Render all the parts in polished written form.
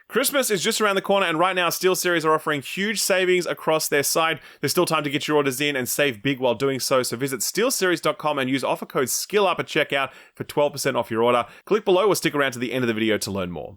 Christmas is just around the corner, and right now Steelseries are offering huge savings across their site. There's still time to get your orders in and save big while doing so, so visit steelseries.com and use offer code SKILLUP at checkout for 12% off your order. Click below or stick around to the end of the video to learn more.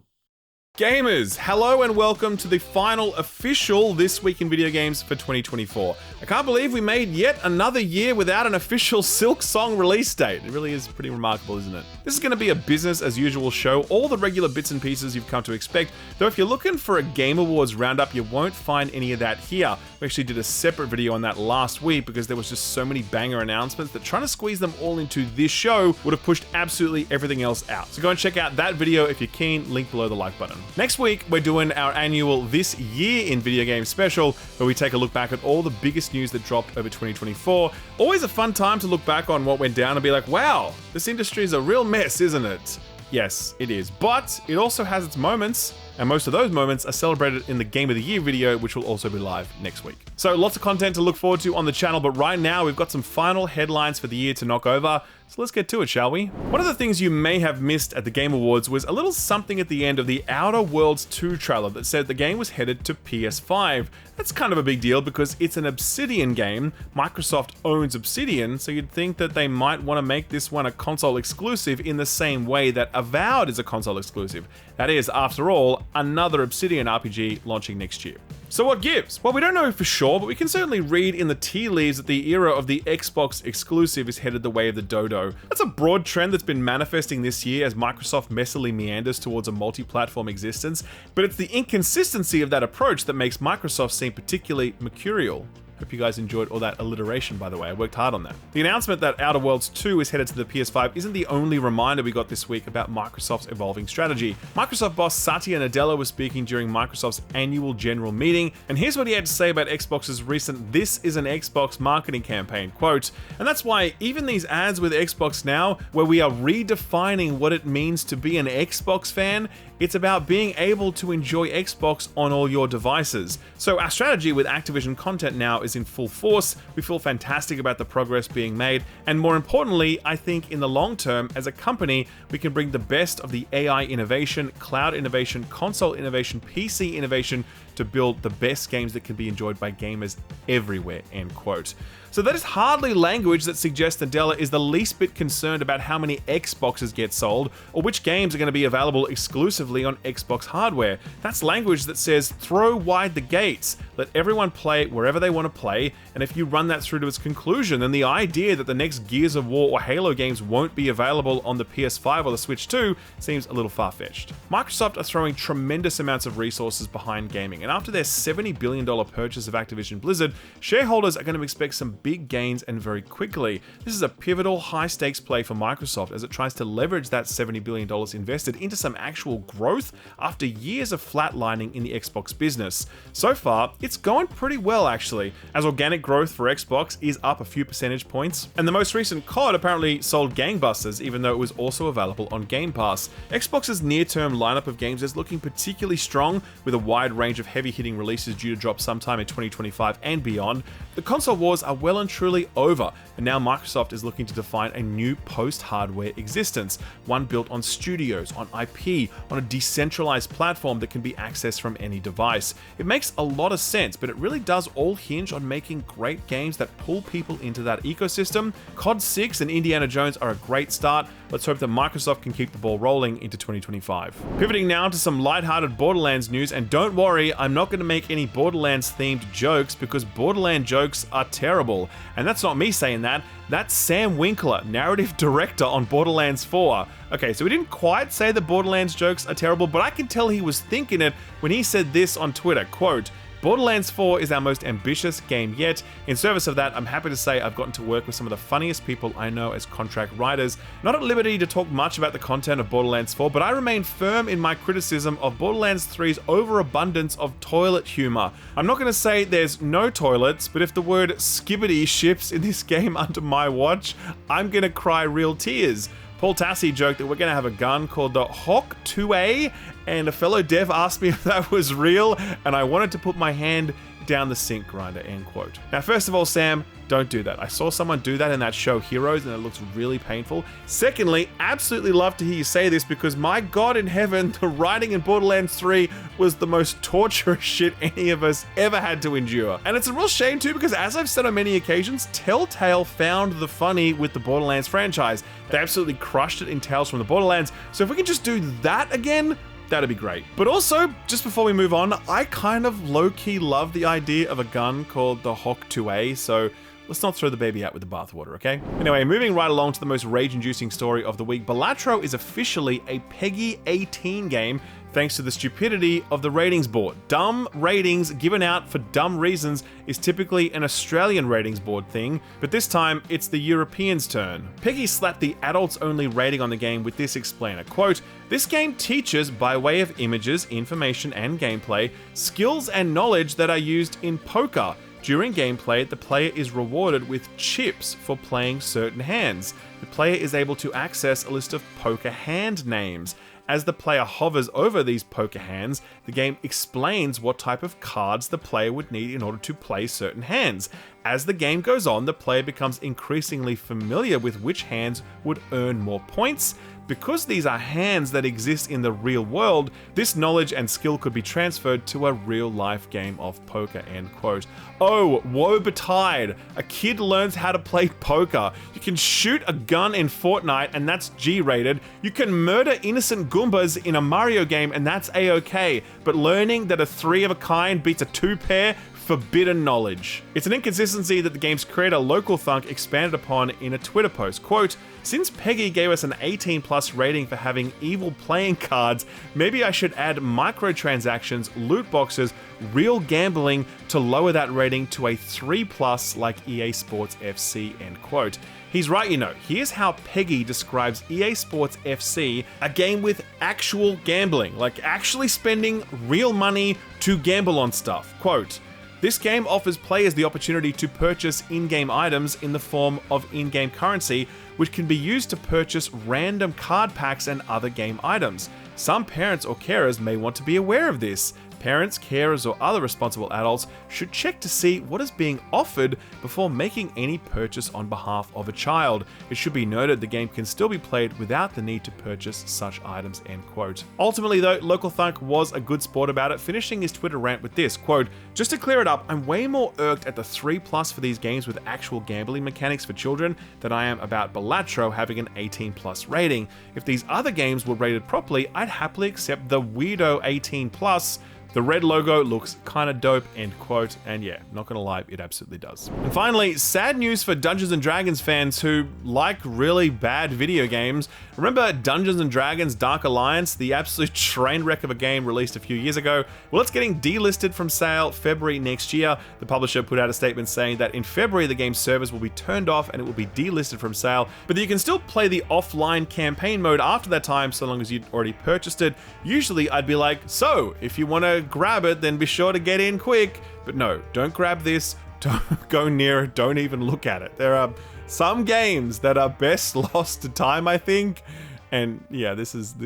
Gamers, hello and welcome to the final official This Week in Video Games for 2024. I can't believe we made yet another year without an official Silk Song release date. It really is pretty remarkable, isn't it? This is going to be a business as usual show, all the regular bits and pieces you've come to expect, though if you're looking for a Game Awards roundup, you won't find any of that here. We actually did a separate video on that last week because there was just so many banger announcements that trying to squeeze them all into this show would have pushed absolutely everything else out. So go and check out that video if you're keen, link below the like button. Next week, we're doing our annual This Year in Video Games special, where we take a look back at all the biggest news that dropped over 2024. Always a fun time to look back on what went down and be like, wow, this industry is a real mess, isn't it? Yes, it is. But it also has its moments, and most of those moments are celebrated in the Game of the Year video, which will also be live next week. So lots of content to look forward to on the channel, but right now we've got some final headlines for the year to knock over. So let's get to it, shall we? One of the things you may have missed at the Game Awards was a little something at the end of the Outer Worlds 2 trailer that said the game was headed to PS5. That's kind of a big deal because it's an Obsidian game. Microsoft owns Obsidian, so you'd think that they might want to make this one a console exclusive in the same way that Avowed is a console exclusive. That is, after all, another Obsidian RPG launching next year. So what gives? Well, we don't know for sure, but we can certainly read in the tea leaves that the era of the Xbox exclusive is headed the way of the dodo. That's a broad trend that's been manifesting this year as Microsoft messily meanders towards a multi-platform existence, but it's the inconsistency of that approach that makes Microsoft seem particularly mercurial. Hope you guys enjoyed all that alliteration, by the way. I worked hard on that. The announcement that Outer Worlds 2 is headed to the PS5 isn't the only reminder we got this week about Microsoft's evolving strategy. Microsoft boss Satya Nadella was speaking during Microsoft's annual general meeting, and here's what he had to say about Xbox's recent "This is an Xbox" marketing campaign, quote, "And that's why even these ads with Xbox Now, where we are redefining what it means to be an Xbox fan, it's about being able to enjoy Xbox on all your devices. So our strategy with Activision content now is in full force. We feel fantastic about the progress being made, and more importantly, I think in the long term, as a company, we can bring the best of the AI innovation, cloud innovation, console innovation, PC innovation to build the best games that can be enjoyed by gamers everywhere," end quote. So that is hardly language that suggests Nadella is the least bit concerned about how many Xboxes get sold or which games are going to be available exclusively on Xbox hardware. That's language that says throw wide the gates, let everyone play wherever they want to play, and if you run that through to its conclusion, then the idea that the next Gears of War or Halo games won't be available on the PS5 or the Switch 2 seems a little far-fetched. Microsoft are throwing tremendous amounts of resources behind gaming, and after their $70 billion purchase of Activision Blizzard, shareholders are going to expect some big gains and very quickly. This is a pivotal high-stakes play for Microsoft as it tries to leverage that $70 billion invested into some actual growth after years of flatlining in the Xbox business. So far, it's going pretty well actually, as organic growth for Xbox is up a few percentage points, and the most recent COD apparently sold gangbusters even though it was also available on Game Pass. Xbox's near-term lineup of games is looking particularly strong, with a wide range of heavy-hitting releases due to drop sometime in 2025 and beyond. The console wars are well and truly over, and now Microsoft is looking to define a new post-hardware existence, one built on studios, on IP, on a decentralized platform that can be accessed from any device. It makes a lot of sense, but it really does all hinge on making great games that pull people into that ecosystem. COD 6 and Indiana Jones are a great start. Let's hope that Microsoft can keep the ball rolling into 2025. Pivoting now to some lighthearted Borderlands news, and don't worry, I'm not going to make any Borderlands-themed jokes because Borderlands jokes are terrible. And that's not me saying that, that's Sam Winkler, narrative director on Borderlands 4. Okay, so he didn't quite say the Borderlands jokes are terrible, but I can tell he was thinking it when he said this on Twitter, quote, "Borderlands 4 is our most ambitious game yet. In service of that, I'm happy to say I've gotten to work with some of the funniest people I know as contract writers. Not at liberty to talk much about the content of Borderlands 4, but I remain firm in my criticism of Borderlands 3's overabundance of toilet humor. I'm not going to say there's no toilets, but if the word skibbity ships in this game under my watch, I'm going to cry real tears. Paul Tassi joked that we're going to have a gun called the Hawk 2A, and a fellow dev asked me if that was real, and I wanted to put my hand down the sink grinder, end quote. Now, first of all, Sam, don't do that. I saw someone do that in that show Heroes and it looks really painful. Secondly, absolutely love to hear you say this because my God in heaven, the writing in Borderlands 3 was the most torturous shit any of us ever had to endure. And it's a real shame too because as I've said on many occasions, Telltale found the funny with the Borderlands franchise. They absolutely crushed it in Tales from the Borderlands. So if we can just do that again, that'd be great. But also, just before we move on, I kind of low-key love the idea of a gun called the Hawk 2A, so let's not throw the baby out with the bathwater, okay? Anyway, moving right along to the most rage-inducing story of the week, Balatro is officially a PEGI 18 game thanks to the stupidity of the ratings board. Dumb ratings given out for dumb reasons is typically an Australian ratings board thing, but this time it's the Europeans' turn. PEGI slapped the adults-only rating on the game with this explainer, quote, "This game teaches, by way of images, information, and gameplay, skills and knowledge that are used in poker. During gameplay, the player is rewarded with chips for playing certain hands. The player is able to access a list of poker hand names. As the player hovers over these poker hands, the game explains what type of cards the player would need in order to play certain hands. As the game goes on, the player becomes increasingly familiar with which hands would earn more points. Because these are hands that exist in the real world, this knowledge and skill could be transferred to a real-life game of poker," end quote. Oh, woe betide! A kid learns how to play poker. You can shoot a gun in Fortnite and that's G-rated. You can murder innocent Goombas in a Mario game and that's A-OK. But learning that a 3 of a kind beats a 2 pair? Forbidden knowledge. It's an inconsistency that the game's creator Local Thunk expanded upon in a Twitter post. Quote, "Since PEGI gave us an 18+ rating for having evil playing cards, maybe I should add microtransactions, loot boxes, real gambling to lower that rating to a 3+ like EA Sports FC," end quote. He's right, you know. Here's how PEGI describes EA Sports FC, a game with actual gambling, like actually spending real money to gamble on stuff. Quote, "This game offers players the opportunity to purchase in-game items in the form of in-game currency, which can be used to purchase random card packs and other game items. Some parents or carers may want to be aware of this. Parents, carers, or other responsible adults should check to see what is being offered before making any purchase on behalf of a child. It should be noted the game can still be played without the need to purchase such items," end quote. Ultimately though, Local Thunk was a good sport about it, finishing his Twitter rant with this, quote, "Just to clear it up, I'm way more irked at the 3+ for these games with actual gambling mechanics for children than I am about Balatro having an 18+ rating. If these other games were rated properly, I'd happily accept the weirdo 18+. The red logo looks kinda dope," end quote. And yeah, not gonna lie, it absolutely does. And finally, sad news for Dungeons & Dragons fans who like really bad video games. Remember Dungeons & Dragons Dark Alliance, the absolute train wreck of a game released a few years ago? Well, it's getting delisted from sale February next year. The publisher put out a statement saying that in February the game's servers will be turned off and it will be delisted from sale, but that you can still play the offline campaign mode after that time so long as you'd already purchased it. Usually I'd be like, so if you want to grab it, then be sure to get in quick. But no, don't grab this, don't go near it, don't even look at it. There are some games that are best lost to time, I think. And yeah, this is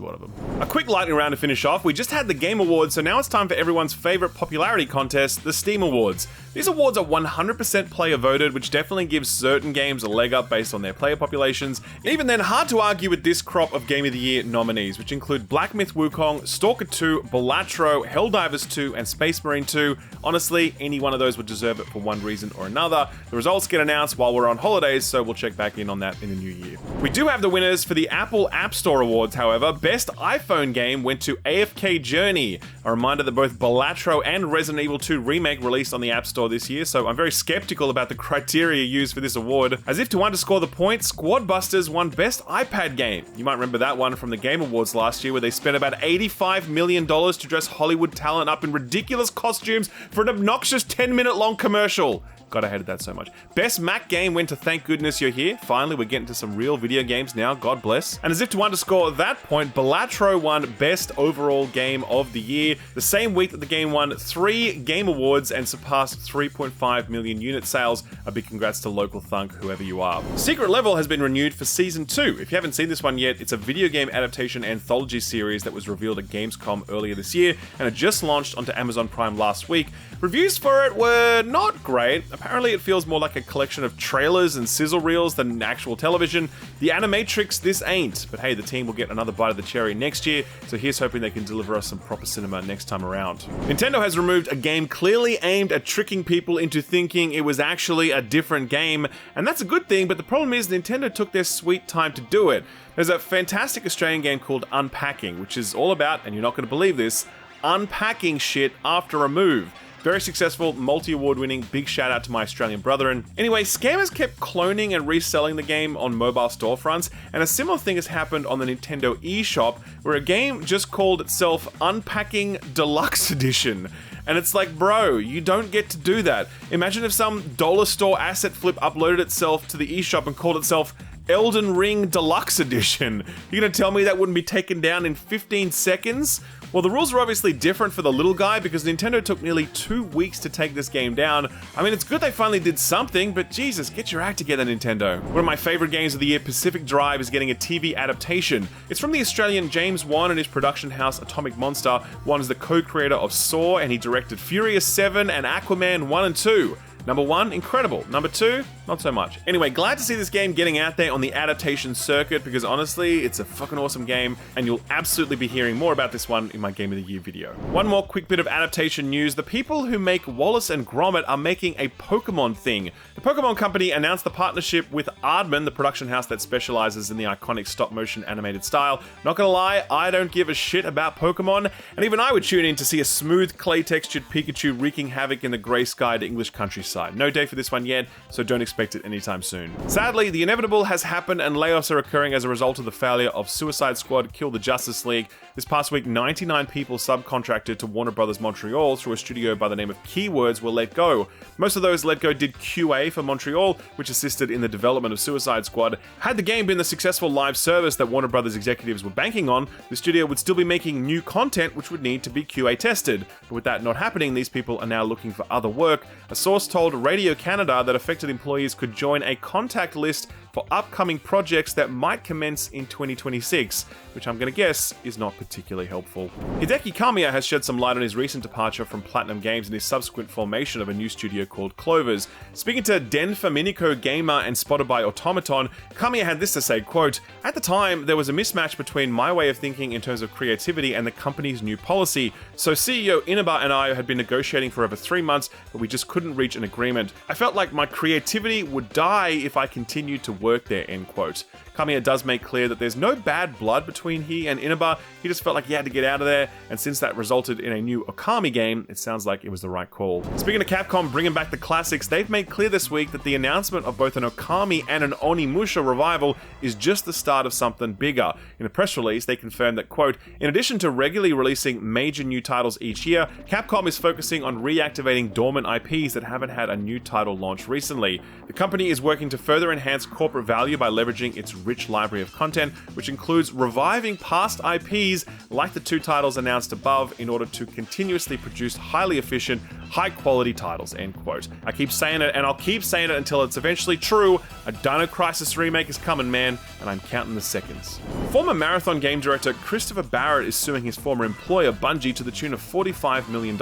one of them. A quick lightning round to finish off. We just had the Game Awards, so now it's time for everyone's favorite popularity contest, the Steam Awards. These awards are 100% player voted, which definitely gives certain games a leg up based on their player populations. Even then, hard to argue with this crop of Game of the Year nominees, which include Black Myth Wukong, Stalker 2, Balatro, Helldivers 2, and Space Marine 2. Honestly, any one of those would deserve it for one reason or another. The results get announced while we're on holidays, so we'll check back in on that in the new year. We do have the winners for the Apple App Store Awards, however. Best iPhone game went to AFK Journey. A reminder that both Balatro and Resident Evil 2 Remake released on the App Store this year, so I'm very skeptical about the criteria used for this award. As if to underscore the point, Squad Busters won Best iPad Game. You might remember that one from the Game Awards last year, where they spent about $85 million to dress Hollywood talent up in ridiculous costumes for an obnoxious 10-minute long commercial. God, I hated that so much. Best Mac game went to Thank Goodness You're Here. Finally, we're getting to some real video games now, God bless. And as if to underscore that point, Balatro won Best Overall Game of the Year, the same week that the game won 3 Game Awards and surpassed 3.5 million unit sales. A big congrats to local thunk, whoever you are. Secret Level has been renewed for Season 2. If you haven't seen this one yet, it's a video game adaptation anthology series that was revealed at Gamescom earlier this year, and it just launched onto Amazon Prime last week. Reviews for it were not great. Apparently it feels more like a collection of trailers and sizzle reels than actual television. The Animatrix, this ain't. But hey, the team will get another bite of the cherry next year, so here's hoping they can deliver us some proper cinema next time around. Nintendo has removed a game clearly aimed at tricking people into thinking it was actually a different game, and that's a good thing, but the problem is Nintendo took their sweet time to do it. There's a fantastic Australian game called Unpacking, which is all about, and you're not going to believe this, unpacking shit after a move. Very successful, multi-award winning, big shout out to my Australian brethren. Anyway, scammers kept cloning and reselling the game on mobile storefronts, and a similar thing has happened on the Nintendo eShop, where a game just called itself Unpacking Deluxe Edition. And it's like, bro, you don't get to do that. Imagine if some dollar store asset flip uploaded itself to the eShop and called itself Elden Ring Deluxe Edition. You're gonna tell me that wouldn't be taken down in 15 seconds? Well, the rules are obviously different for the little guy because Nintendo took nearly 2 weeks to take this game down. I mean, it's good they finally did something, but Jesus, get your act together, Nintendo. One of my favorite games of the year, Pacific Drive, is getting a TV adaptation. It's from the Australian James Wan and his production house Atomic Monster. Wan is the co-creator of Saw, and he directed Furious 7 and Aquaman 1 and 2. Number 1, incredible. Number 2, not so much. Anyway, glad to see this game getting out there on the adaptation circuit because honestly, it's a fucking awesome game and you'll absolutely be hearing more about this one in my Game of the Year video. One more quick bit of adaptation news. The people who make Wallace and Gromit are making a Pokemon thing. The Pokemon company announced the partnership with Aardman, the production house that specializes in the iconic stop-motion animated style. Not gonna lie, I don't give a shit about Pokemon, and even I would tune in to see a smooth, clay-textured Pikachu wreaking havoc in the grey-skied English countryside. No date for this one yet, so don't expect it anytime soon. Sadly, the inevitable has happened and layoffs are occurring as a result of the failure of Suicide Squad Kill the Justice League. This past week, 99 people subcontracted to Warner Bros. Montreal through a studio by the name of Keywords were let go. Most of those let go did QA for Montreal, which assisted in the development of Suicide Squad. Had the game been the successful live service that Warner Bros. Executives were banking on, the studio would still be making new content which would need to be QA tested. But with that not happening, these people are now looking for other work. A source told Radio Canada that affected employees could join a contact list for upcoming projects that might commence in 2026, which I'm going to guess is not particularly helpful. Hideki Kamiya has shed some light on his recent departure from Platinum Games and his subsequent formation of a new studio called Clovers. Speaking to Denfa Miniko Gamer and spotted by Automaton, Kamiya had this to say, quote, "At the time, there was a mismatch between my way of thinking in terms of creativity and the company's new policy. So CEO Inaba and I had been negotiating for over 3 months, but we just couldn't reach an agreement. I felt like my creativity would die if I continued to work there," end quote. Kamiya does make clear that there's no bad blood between he and Inaba, he just felt like he had to get out of there, and since that resulted in a new Okami game, it sounds like it was the right call. Speaking of Capcom bringing back the classics, they've made clear this week that the announcement of both an Okami and an Onimusha revival is just the start of something bigger. In a press release, they confirmed that, quote, "In addition to regularly releasing major new titles each year, Capcom is focusing on reactivating dormant IPs that haven't had a new title launch recently. The company is working to further enhance corporate value by leveraging its rich library of content, which includes reviving past IPs like the 2 titles announced above in order to continuously produce highly efficient, high-quality titles," end quote. I keep saying it, and I'll keep saying it until it's eventually true. A Dino Crisis remake is coming, man, and I'm counting the seconds. Former Marathon game director Christopher Barrett is suing his former employer Bungie to the tune of $45 million.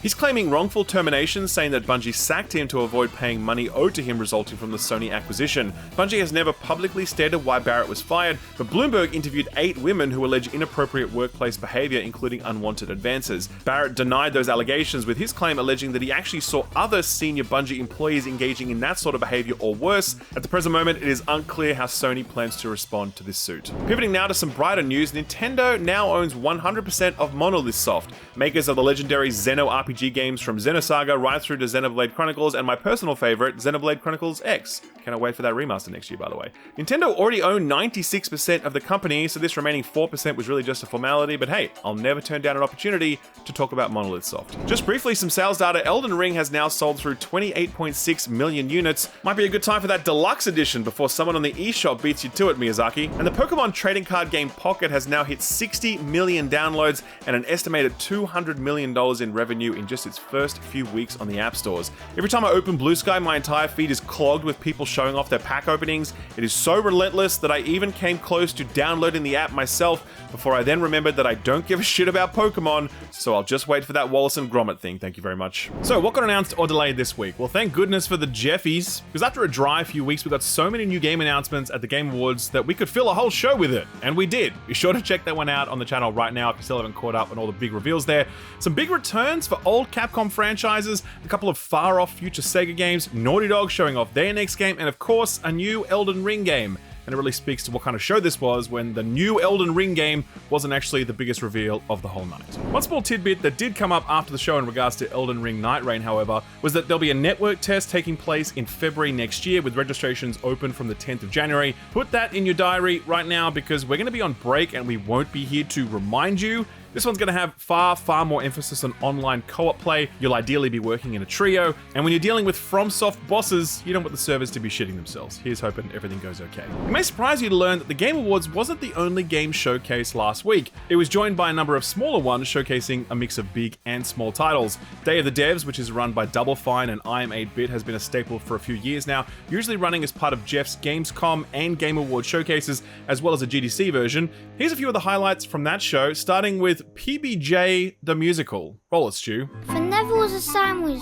He's claiming wrongful termination, saying that Bungie sacked him to avoid paying money owed to him resulting from the Sony acquisition. Bungie has never publicly stated why Barrett was fired, but Bloomberg interviewed 8 women who allege inappropriate workplace behavior, including unwanted advances. Barrett denied those allegations, with his claim alleging that he actually saw other senior Bungie employees engaging in that sort of behavior or worse. At the present moment, it is unclear how Sony plans to respond to this suit. Pivoting now to some brighter news, Nintendo now owns 100% of Monolith Soft, makers of the legendary Xeno RPG games from Xenosaga right through to Xenoblade Chronicles and my personal favorite, Xenoblade Chronicles X. Cannot wait for that remaster next year, by the way. Nintendo already owned 96% of the company, so this remaining 4% was really just a formality, but hey, I'll never turn down an opportunity to talk about Monolith Soft. Just briefly, some sales sales data, Elden Ring has now sold through 28.6 million units. Might be a good time for that deluxe edition before someone on the eShop beats you to it, Miyazaki. And the Pokemon trading card game Pocket has now hit 60 million downloads and an estimated $200 million in revenue in just its first few weeks on the app stores. Every time I open Blue Sky, my entire feed is clogged with people showing off their pack openings. It is so relentless that I even came close to downloading the app myself before I then remembered that I don't give a shit about Pokemon, so I'll just wait for that Wallace and Gromit thing, thank you very much. So what got announced or delayed this week? Well, thank goodness for the Jeffies, because after a dry few weeks we got so many new game announcements at the Game Awards that we could fill a whole show with it, and we did. Be sure to check that one out on the channel right now if you still haven't caught up on all the big reveals there. Some big returns for old Capcom franchises, a couple of far-off future Sega games, Naughty Dog showing off their next game, and of course, a new Elden Ring game. And it really speaks to what kind of show this was when the new Elden Ring game wasn't actually the biggest reveal of the whole night. One small tidbit that did come up after the show in regards to Elden Ring Night Rain, however, was that there'll be a network test taking place in February next year with registrations open from the 10th of January. Put that in your diary right now because we're going to be on break and we won't be here to remind you. This one's going to have far more emphasis on online co-op play. You'll ideally be working in a trio, and when you're dealing with FromSoft bosses, you don't want the servers to be shitting themselves. Here's hoping everything goes okay. It may surprise you to learn that the Game Awards wasn't the only game showcase last week. It was joined by a number of smaller ones showcasing a mix of big and small titles. Day of the Devs, which is run by Double Fine and I Am 8-Bit, has been a staple for a few years now, usually running as part of Jeff's Gamescom and Game Award showcases, as well as a GDC version. Here's a few of the highlights from that show, starting with PBJ the Musical. Roll it, Stu. There never was a sandwich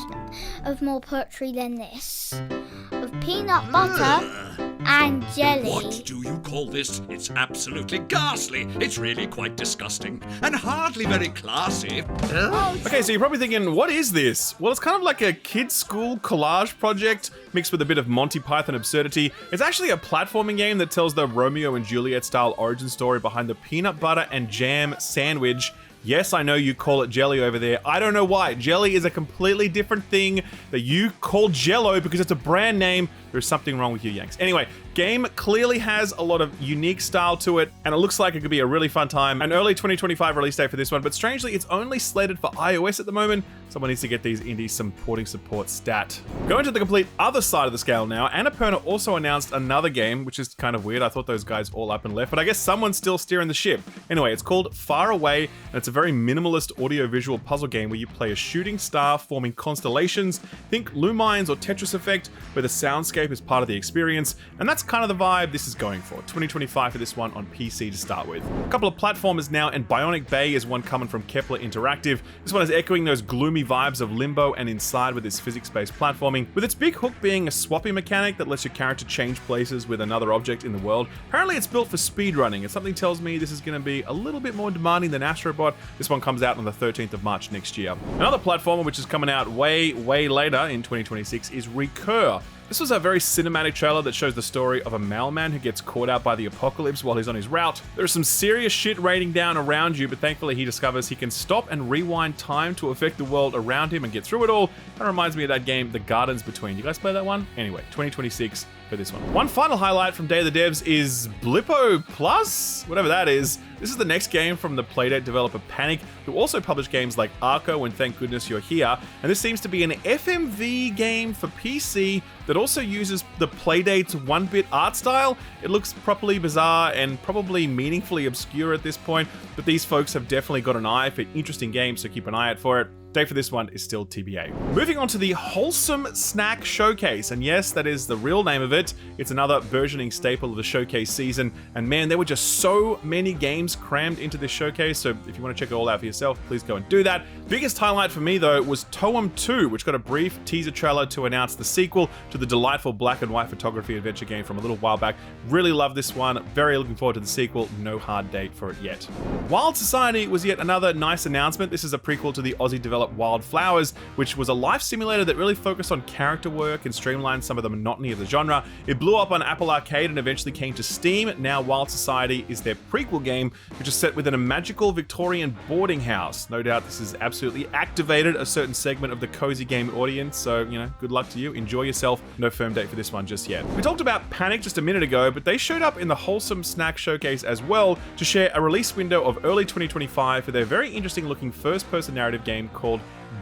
of more poetry than this. Of peanut butter and jelly. What do you call this? It's absolutely ghastly. It's really quite disgusting and hardly very classy. Okay, so you're probably thinking, what is this? Well, it's kind of like a kids' school collage project mixed with a bit of Monty Python absurdity. It's actually a platforming game that tells the Romeo and Juliet style origin story behind the peanut butter and jam sandwich. Yes, I know you call it jelly over there. I don't know why. Jelly is a completely different thing that you call Jello because it's a brand name. There's something wrong with you Yanks. Anyway, game clearly has a lot of unique style to it, and it looks like it could be a really fun time. An early 2025 release date for this one, but strangely, it's only slated for iOS at the moment. Someone needs to get these indies some porting support stat. Going to the complete other side of the scale now, Annapurna also announced another game, which is kind of weird. I thought those guys all up and left, but I guess someone's still steering the ship. Anyway, it's called Far Away, and it's a very minimalist audio-visual puzzle game where you play a shooting star forming constellations. Think Lumines or Tetris Effect, where the soundscape is part of the experience, and that's kind of the vibe this is going for. 2025 for this one on PC to start with. A couple of platformers now, and Bionic Bay is one coming from Kepler Interactive. This one is echoing those gloomy vibes of Limbo and Inside with its physics-based platforming, with its big hook being a swapping mechanic that lets your character change places with another object in the world. Apparently it's built for speedrunning, and something tells me this is going to be a little bit more demanding than Astrobot. This one comes out on the 13th of March next year. Another platformer which is coming out way later in 2026 is Recur. This was a very cinematic trailer that shows the story of a mailman who gets caught out by the apocalypse while he's on his route. There's some serious shit raining down around you, but thankfully he discovers he can stop and rewind time to affect the world around him and get through it all. That reminds me of that game, The Gardens Between. You guys play that one? Anyway, 2026 for this one. One final highlight from Day of the Devs is Blippo Plus? Whatever that is. This is the next game from the Playdate developer Panic, who also published games like Arco and Thank Goodness You're Here, and this seems to be an FMV game for PC that also uses the Playdate's 1-bit art style. It looks properly bizarre and probably meaningfully obscure at this point, but these folks have definitely got an eye for interesting games, so keep an eye out for it. Date for this one is still TBA. Moving on to the Wholesome Snack Showcase, and yes, that is the real name of it. It's another burgeoning staple of the showcase season, and man, there were just so many games crammed into this showcase, so if you want to check it all out for yourself, please go and do that. Biggest highlight for me, though, was Toem 2, which got a brief teaser trailer to announce the sequel to the delightful black and white photography adventure game from a little while back. Really love this one, very looking forward to the sequel, no hard date for it yet. Wild Society was yet another nice announcement. This is a prequel to the Aussie-developed Wildflowers, which was a life simulator that really focused on character work and streamlined some of the monotony of the genre. It blew up on Apple Arcade and eventually came to Steam. Now Wild Society is their prequel game, which is set within a magical Victorian boarding house. No doubt this has absolutely activated a certain segment of the cozy game audience, so, you know, good luck to you. Enjoy yourself. No firm date for this one just yet. We talked about Panic just a minute ago, but they showed up in the Wholesome Snack Showcase as well to share a release window of early 2025 for their very interesting looking first-person narrative game called called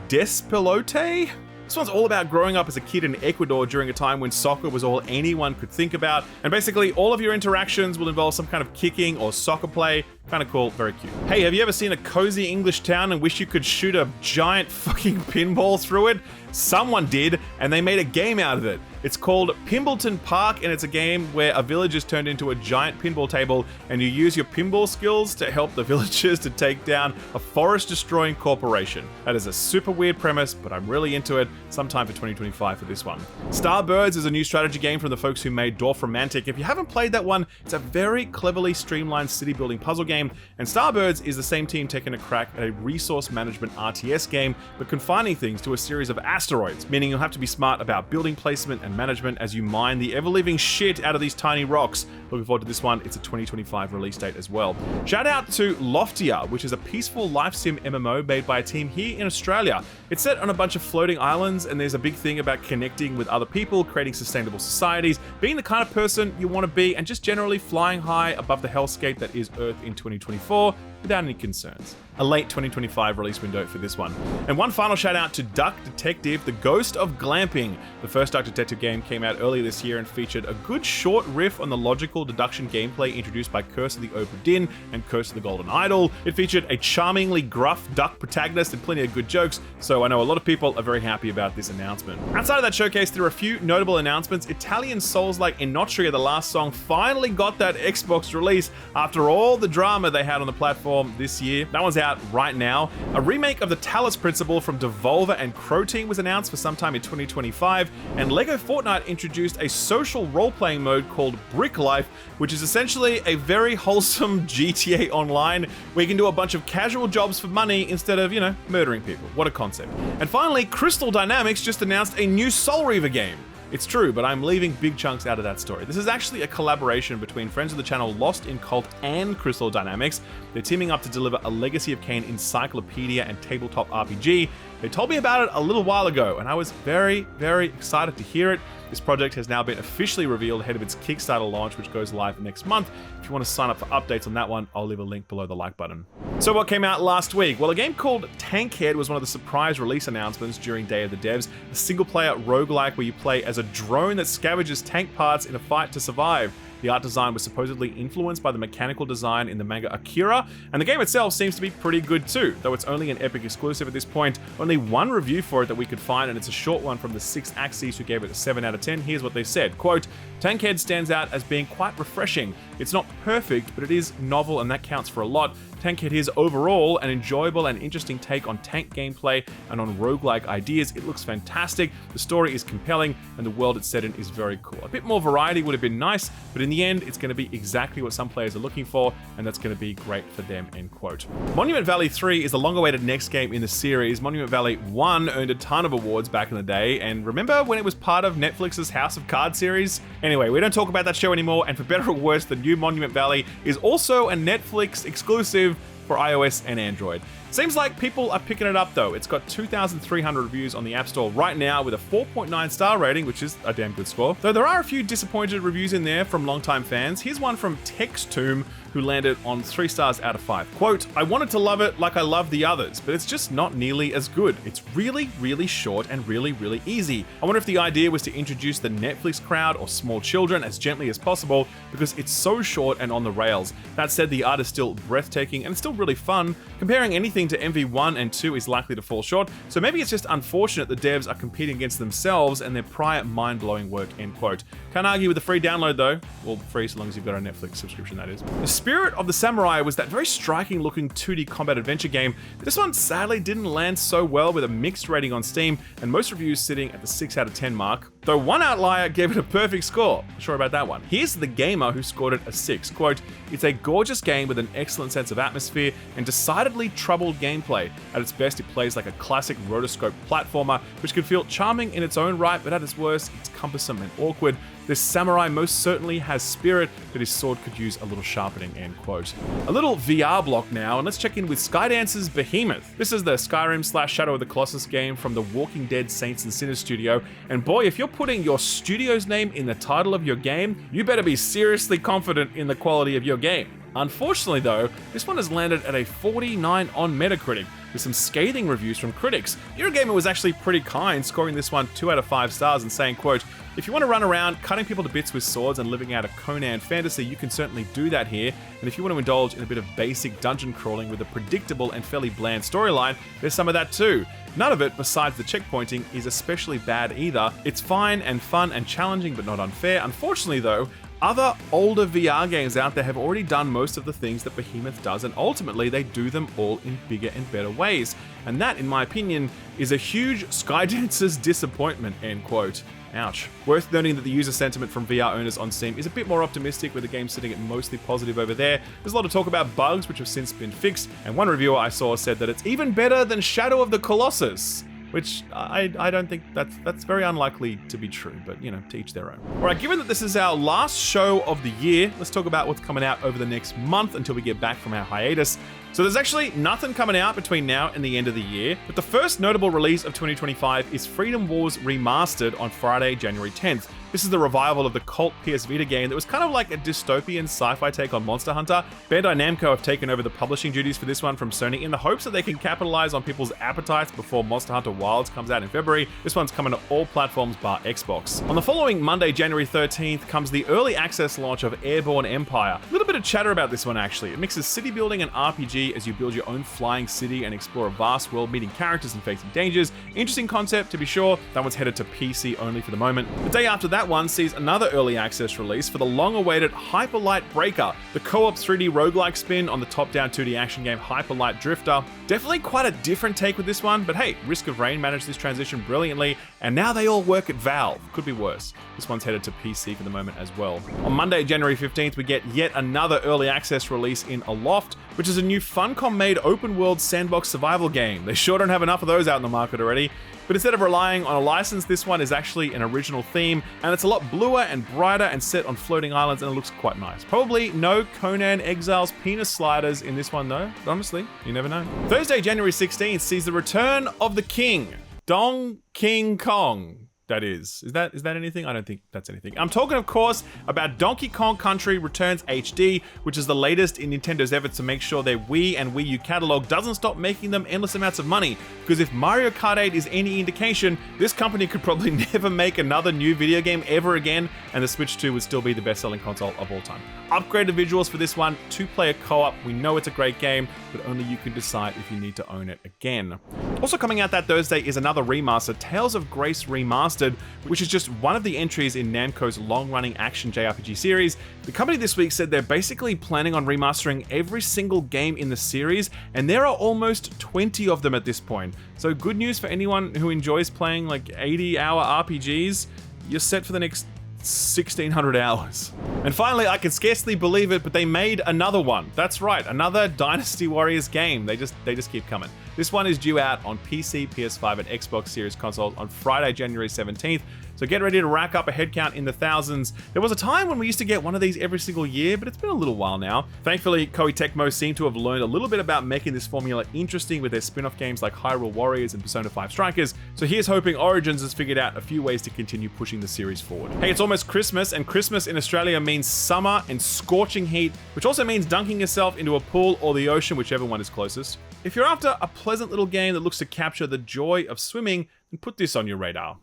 Despilote. This one's all about growing up as a kid in Ecuador during a time when soccer was all anyone could think about, and basically all of your interactions will involve some kind of kicking or soccer play. Kind of cool, very cute. Hey, have you ever seen a cozy English town and wish you could shoot a giant fucking pinball through it? Someone did, and they made a game out of it. It's called Pimbleton Park, and it's a game where a village is turned into a giant pinball table, and you use your pinball skills to help the villagers to take down a forest-destroying corporation. That is a super weird premise, but I'm really into it. Sometime for 2025 for this one. Starbirds is a new strategy game from the folks who made Dwarf Romantic. If you haven't played that one, it's a very cleverly streamlined city-building puzzle game, and Starbirds is the same team taking a crack at a resource management RTS game, but confining things to a series of asteroids, meaning you'll have to be smart about building placement and management as you mine the ever-living shit out of these tiny rocks. Looking forward to this one. It's a 2025 release date as well. Shout out to Loftia, which is a peaceful life sim MMO made by a team here in Australia. It's set on a bunch of floating islands, and there's a big thing about connecting with other people, creating sustainable societies, being the kind of person you want to be, and just generally flying high above the hellscape that is Earth in 2024 without any concerns. A late 2025 release window for this one. And one final shout out to Duck Detective, The Ghost of Glamping. The first Duck Detective game came out earlier this year and featured a good short riff on the logical deduction gameplay introduced by Curse of the Obra Dinn and Curse of the Golden Idol. It featured a charmingly gruff duck protagonist and plenty of good jokes, so I know a lot of people are very happy about this announcement. Outside of that showcase, there are a few notable announcements. Italian Souls-like Inotria, the last song, finally got that Xbox release after all the drama they had on the platform this year. That one's out right now. A remake of the Talos Principle from Devolver and Crow Team was announced for sometime in 2025, and LEGO Fortnite introduced a social role-playing mode called Brick Life, which is essentially a very wholesome GTA Online where you can do a bunch of casual jobs for money instead of, murdering people. What a concept. And finally, Crystal Dynamics just announced a new Soul Reaver game. It's true, but I'm leaving big chunks out of that story. This is actually a collaboration between friends of the channel Lost in Cult and Crystal Dynamics. They're teaming up to deliver a Legacy of Kain Encyclopedia and tabletop RPG. They told me about it a little while ago, and I was very, very excited to hear it. This project has now been officially revealed ahead of its Kickstarter launch, which goes live next month. If you want to sign up for updates on that one, I'll leave a link below the like button. So what came out last week? Well, a game called Tankhead was one of the surprise release announcements during Day of the Devs, a single-player roguelike where you play as a drone that scavenges tank parts in a fight to survive. The art design was supposedly influenced by the mechanical design in the manga Akira, and the game itself seems to be pretty good too, though it's only an Epic exclusive at this point. Only one review for it that we could find, and it's a short one from the 6 Axes who gave it a 7 out of 10. Here's what they said, quote, "Tankhead stands out as being quite refreshing. It's not perfect, but it is novel, and that counts for a lot. Tankhead is overall an enjoyable and interesting take on tank gameplay and on roguelike ideas. It looks fantastic, the story is compelling, and the world it's set in is very cool. A bit more variety would have been nice, but in the end, it's going to be exactly what some players are looking for, and that's going to be great for them," end quote. Monument Valley 3 is the long-awaited next game in the series. Monument Valley 1 earned a ton of awards back in the day, and remember when it was part of Netflix's House of Cards series? Anyway, we don't talk about that show anymore, and for better or worse, the new Monument Valley is also a Netflix exclusive for iOS and Android. Seems like people are picking it up though. It's got 2,300 reviews on the App Store right now with a 4.9 star rating, which is a damn good score. Though there are a few disappointed reviews in there from longtime fans. Here's one from Textomb, who landed on 3 stars out of 5. Quote, "I wanted to love it like I love the others, but it's just not nearly as good. It's really, really short and really, really easy. I wonder if the idea was to introduce the Netflix crowd or small children as gently as possible because it's so short and on the rails. That said, the art is still breathtaking and it's still really fun. Comparing anything to MV1 and 2 is likely to fall short, so maybe it's just unfortunate the devs are competing against themselves and their prior mind-blowing work," end quote. Can't argue with the free download though. Well, free so long as you've got a Netflix subscription, that is. The Spirit of the Samurai was that very striking looking 2D combat adventure game. This one sadly didn't land so well with a mixed rating on Steam and most reviews sitting at the 6 out of 10 mark. Though one outlier gave it a perfect score. Not sure about that one. Here's the gamer who scored it a 6. Quote, "It's a gorgeous game with an excellent sense of atmosphere and decidedly troubled gameplay. At its best, it plays like a classic rotoscope platformer, which can feel charming in its own right, but at its worst, it's cumbersome and awkward. This samurai most certainly has spirit, but his sword could use a little sharpening," end quote. A little VR block now, and let's check in with Skydance's Behemoth. This is the Skyrim/Shadow of the Colossus game from the Walking Dead Saints and Sinners studio, and boy, if you're putting your studio's name in the title of your game, you better be seriously confident in the quality of your game. Unfortunately though, this one has landed at a 49 on Metacritic. with some scathing reviews from critics. Eurogamer was actually pretty kind, scoring this one 2 out of 5 stars and saying, quote, "If you want to run around cutting people to bits with swords and living out a Conan fantasy, you can certainly do that here. And if you want to indulge in a bit of basic dungeon crawling with a predictable and fairly bland storyline, there's some of that too. None of it, besides the checkpointing, is especially bad either. It's fine and fun and challenging, but not unfair. Unfortunately though, other older VR games out there have already done most of the things that Behemoth does, and ultimately they do them all in bigger and better ways. And that, in my opinion, is a huge Skydancer's disappointment," end quote. Ouch. Worth noting that the user sentiment from VR owners on Steam is a bit more optimistic, with the game sitting at mostly positive over there. There's a lot of talk about bugs, which have since been fixed, and one reviewer I saw said that it's even better than Shadow of the Colossus, which I don't think that's very unlikely to be true, but you know, to each their own. Alright, given that this is our last show of the year, let's talk about what's coming out over the next month until we get back from our hiatus. So there's actually nothing coming out between now and the end of the year, but the first notable release of 2025 is Freedom Wars Remastered on Friday, January 10th. This is the revival of the cult PS Vita game that was kind of like a dystopian sci-fi take on Monster Hunter. Bandai Namco have taken over the publishing duties for this one from Sony in the hopes that they can capitalize on people's appetites before Monster Hunter Wilds comes out in February. This one's coming to all platforms bar Xbox. On the following Monday, January 13th, comes the early access launch of Airborne Empire. A little bit of chatter about this one actually. It mixes city building and RPG as you build your own flying city and explore a vast world, meeting characters and facing dangers. Interesting concept to be sure. That one's headed to PC only for the moment. The day after that one sees another early access release for the long-awaited Hyperlight Breaker, the co-op 3D roguelike spin on the top-down 2D action game Hyperlight Drifter. Definitely quite a different take with this one, but hey, Risk of Rain managed this transition brilliantly, and now they all work at Valve. Could be worse. This one's headed to PC for the moment as well. On Monday, January 15th, we get yet another early access release in Aloft, which is a new Funcom-made open-world sandbox survival game. They sure don't have enough of those out in the market already. But instead of relying on a license, this one is actually an original theme, and it's a lot bluer and brighter and set on floating islands, and it looks quite nice. Probably no Conan Exiles penis sliders in this one though, but honestly, you never know. Thursday, January 16th sees the return of the King, Dong King Kong. That is that anything? I don't think that's anything. I'm talking, of course, about Donkey Kong Country Returns HD, which is the latest in Nintendo's efforts to make sure their Wii and Wii U catalog doesn't stop making them endless amounts of money. Because if Mario Kart 8 is any indication, this company could probably never make another new video game ever again, and the Switch 2 would still be the best-selling console of all time. Upgraded visuals for this one, 2-player co-op. We know it's a great game, but only you can decide if you need to own it again. Also coming out that Thursday is another remaster, Tales of Grace Remastered, which is just one of the entries in Namco's long-running action JRPG series. The company this week said they're basically planning on remastering every single game in the series, and there are almost 20 of them at this point. So good news for anyone who enjoys playing like 80-hour RPGs, you're set for the next 1,600 hours. And finally, I can scarcely believe it, but they made another one. That's right, another Dynasty Warriors game. They just keep coming. This one is due out on PC, PS5, and Xbox Series consoles on Friday, January 17th. So get ready to rack up a headcount in the thousands. There was a time when we used to get one of these every single year, but it's been a little while now. Thankfully, Koei Tecmo seem to have learned a little bit about making this formula interesting with their spin-off games like Hyrule Warriors and Persona 5 Strikers. So here's hoping Origins has figured out a few ways to continue pushing the series forward. Hey, it's almost Christmas, and Christmas in Australia means summer and scorching heat, which also means dunking yourself into a pool or the ocean, whichever one is closest. If you're after a pleasant little game that looks to capture the joy of swimming, then put this on your radar.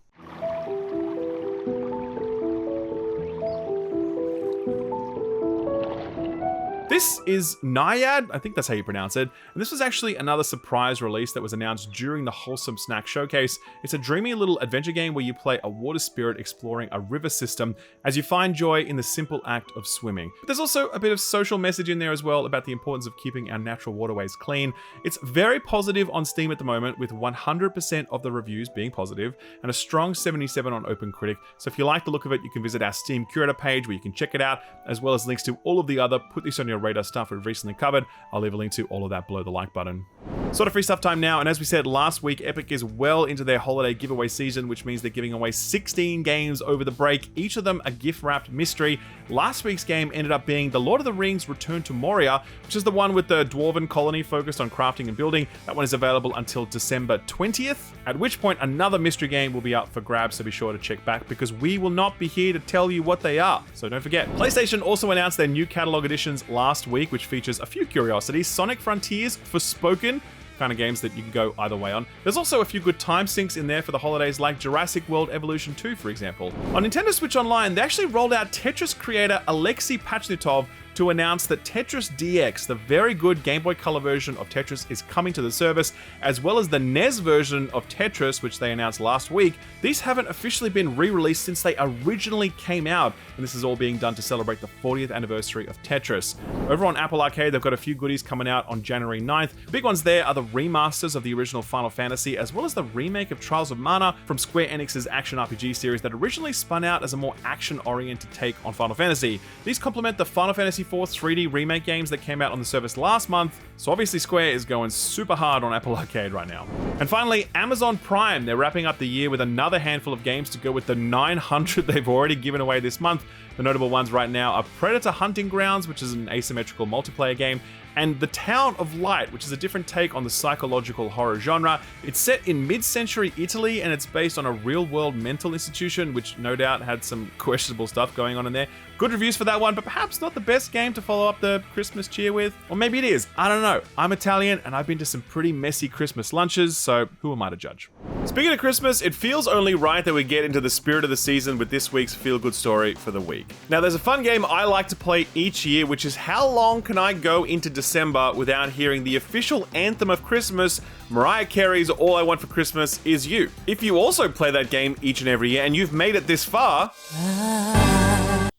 This is Naiad, I think that's how you pronounce it, and this was actually another surprise release that was announced during the Wholesome Snack showcase. It's a dreamy little adventure game where you play a water spirit exploring a river system as you find joy in the simple act of swimming. But there's also a bit of social message in there as well about the importance of keeping our natural waterways clean. It's very positive on Steam at the moment, with 100% of the reviews being positive and a strong 77 on OpenCritic. So if you like the look of it, you can visit our Steam Curator page where you can check it out, as well as links to all of the other Put This On Your Radar stuff we've recently covered. I'll leave a link to all of that below the like button. Sort of free stuff time now, and as we said last week, Epic is well into their holiday giveaway season, which means they're giving away 16 games over the break, each of them a gift-wrapped mystery. Last week's game ended up being The Lord of the Rings Return to Moria, which is the one with the dwarven colony focused on crafting and building. That one is available until December 20th, at which point another mystery game will be up for grabs, so be sure to check back, because we will not be here to tell you what they are, so don't forget. PlayStation also announced their new catalog editions last week, which features a few curiosities: Sonic Frontiers Forspoken, kind of games that you can go either way on. There's also a few good time sinks in there for the holidays, like Jurassic World Evolution 2, for example. On Nintendo Switch Online, they actually rolled out Tetris creator Alexei Pachnitov to announce that Tetris DX, the very good Game Boy Color version of Tetris, is coming to the service, as well as the NES version of Tetris, which they announced last week. These haven't officially been re-released since they originally came out, and this is all being done to celebrate the 40th anniversary of Tetris. Over on Apple Arcade, they've got a few goodies coming out on January 9th. The big ones there are the remasters of the original Final Fantasy, as well as the remake of Trials of Mana from Square Enix's action RPG series that originally spun out as a more action-oriented take on Final Fantasy. These complement the Final Fantasy IV 3D remake games that came out on the service last month, so obviously Square is going super hard on Apple Arcade right now. And finally, Amazon Prime. They're wrapping up the year with another handful of games to go with the 900 they've already given away this month. The notable ones right now are Predator Hunting Grounds, which is an asymmetrical multiplayer game, and The Town of Light, which is a different take on the psychological horror genre. It's set in mid-century Italy, and it's based on a real-world mental institution, which no doubt had some questionable stuff going on in there. Good reviews for that one, but perhaps not the best game to follow up the Christmas cheer with. Or maybe it is. I don't know. I'm Italian, and I've been to some pretty messy Christmas lunches, so who am I to judge? Speaking of Christmas, it feels only right that we get into the spirit of the season with this week's feel-good story for the week. Now, there's a fun game I like to play each year, which is how long can I go into December without hearing the official anthem of Christmas, Mariah Carey's All I Want for Christmas Is You. If you also play that game each and every year and you've made it this far,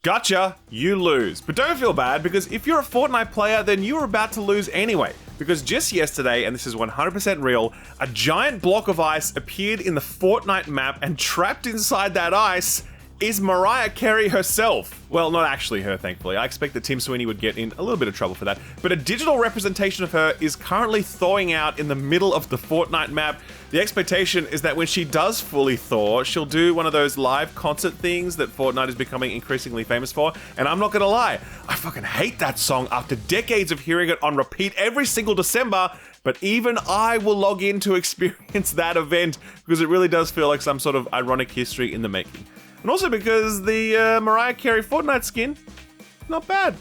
gotcha, you lose. But don't feel bad, because if you're a Fortnite player, then you're about to lose anyway. Because just yesterday, and this is 100% real, a giant block of ice appeared in the Fortnite map, and trapped inside that ice is Mariah Carey herself. Well, not actually her, thankfully. I expect that Tim Sweeney would get in a little bit of trouble for that. But a digital representation of her is currently thawing out in the middle of the Fortnite map. The expectation is that when she does fully thaw, she'll do one of those live concert things that Fortnite is becoming increasingly famous for. And I'm not gonna lie, I fucking hate that song after decades of hearing it on repeat every single December. But even I will log in to experience that event, because it really does feel like some sort of ironic history in the making. And also because the Mariah Carey Fortnite skin, not bad.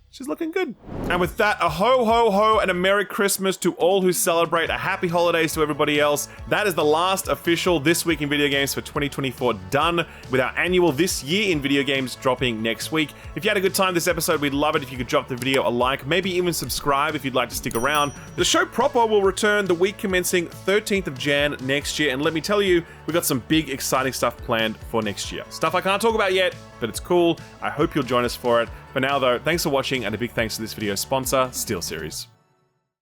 She's looking good. And with that, a ho ho ho and a Merry Christmas to all who celebrate, a happy holidays to everybody else. That is the last official This Week in Video Games for 2024 done, with our annual This Year in Video Games dropping next week. If you had a good time this episode, we'd love it if you could drop the video a like, maybe even subscribe if you'd like to stick around. The show proper will return the week commencing 13th of Jan next year, and let me tell you, we've got some big exciting stuff planned for next year. Stuff I can't talk about yet, but it's cool. I hope you'll join us for it. For now though, thanks for watching, and a big thanks to this video's sponsor, Steelseries.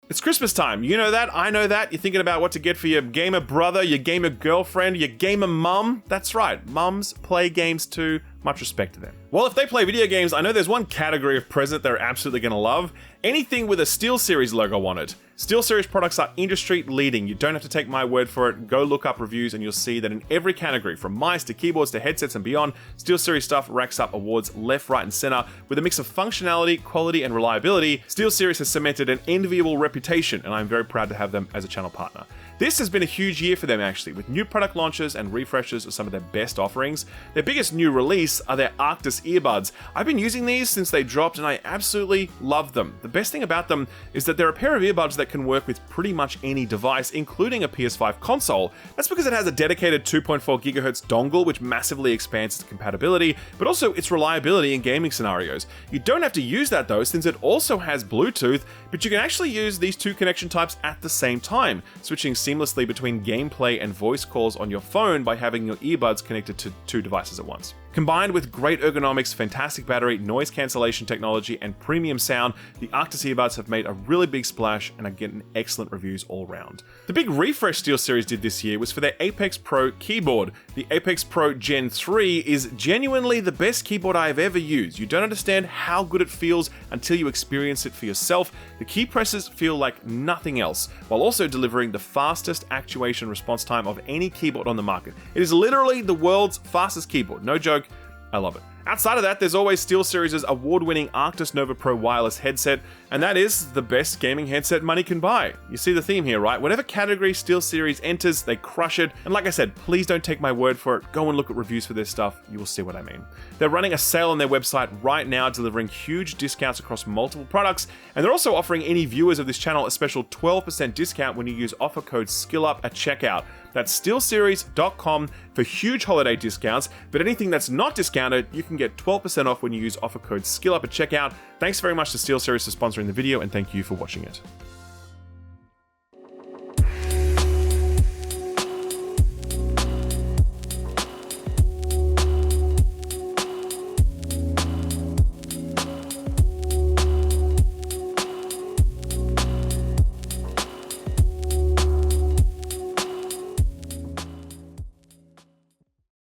It's Christmas time. You know that, I know that. You're thinking about what to get for your gamer brother, your gamer girlfriend, your gamer mum. That's right, mums play games too. Much respect to them. Well, if they play video games, I know there's one category of present they're absolutely going to love. Anything with a Steelseries logo on it. Steelseries products are industry leading. You don't have to take my word for it. Go look up reviews and you'll see that in every category, from mice to keyboards to headsets and beyond, Steelseries stuff racks up awards left, right, and center. With a mix of functionality, quality, and reliability, Steelseries has cemented an enviable reputation, and I'm very proud to have them as a channel partner. This has been a huge year for them actually, with new product launches and refreshes of some of their best offerings. Their biggest new release are their Arctis earbuds. I've been using these since they dropped and I absolutely love them. The best thing about them is that they're a pair of earbuds that can work with pretty much any device, including a PS5 console. That's because it has a dedicated 2.4 GHz dongle, which massively expands its compatibility, but also its reliability in gaming scenarios. You don't have to use that though, since it also has Bluetooth, but you can actually use these two connection types at the same time, switching seamlessly between gameplay and voice calls on your phone by having your earbuds connected to two devices at once. Combined with great ergonomics, fantastic battery, noise cancellation technology, and premium sound, the Arctis earbuds have made a really big splash and are getting excellent reviews all round. The big refresh Steelseries did this year was for their Apex Pro keyboard. The Apex Pro Gen 3 is genuinely the best keyboard I have ever used. You don't understand how good it feels until you experience it for yourself. The key presses feel like nothing else, while also delivering the fastest actuation response time of any keyboard on the market. It is literally the world's fastest keyboard, no joke. I love it. Outside of that, there's always SteelSeries' award-winning Arctis Nova Pro wireless headset, and that is the best gaming headset money can buy. You see the theme here, right? Whatever category SteelSeries enters, they crush it. And like I said, please don't take my word for it. Go and look at reviews for this stuff. You will see what I mean. They're running a sale on their website right now, delivering huge discounts across multiple products, and they're also offering any viewers of this channel a special 12% discount when you use offer code SKILLUP at checkout. That's steelseries.com for huge holiday discounts, but anything that's not discounted, you can get 12% off when you use offer code SKILLUP at checkout. Thanks very much to SteelSeries for sponsoring the video, and thank you for watching it.